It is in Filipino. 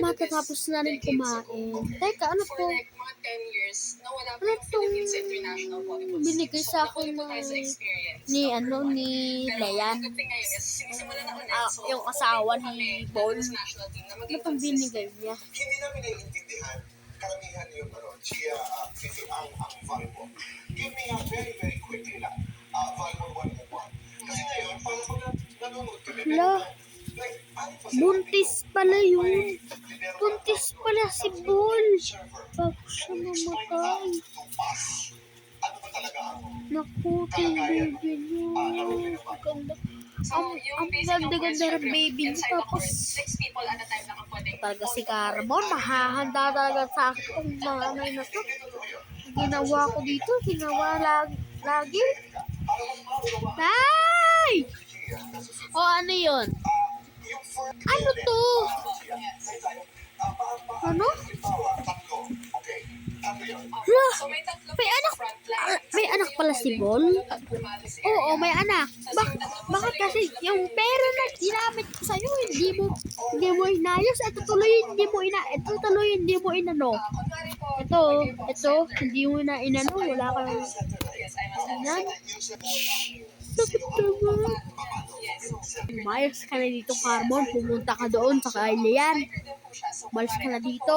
matatapos na rin kumain. Teka, ano to? Ano tong binigay sa akin ni Leyan? Yung asawa ni Paul. Ano tong binigay niya? Hindi namin naiintindihan karamihan yung Chia, Fifi, ang volleyball. Give me very, very quickly lang. Volleyball 101. Kasi ngayon, parang pag nanonood kami, buntis pala yun. Buntis pala si Bol. Bago siya mamatay. Ano ba talaga ang Naku, baby niyo. Ang ganda-ganda ng baby niyo. Tapos, talaga si Carbon, mahahanda talaga sa akin kung mga anay na to. Ginawa ko dito, ginawa lagi. Ay! O, ano yun? Ano to? Ano? May anak pala si Bol? Oo, may anak. Bakit kasi yung pera na ginamit ko sa'yo, hindi mo inayos, ito tuloy hindi mo inano. Ito, hindi mo na inano, wala kang yan. Sakit naman. Umayos ka na dito, Carbon. Pumunta ka doon sa Leyan. Umayos ka na dito.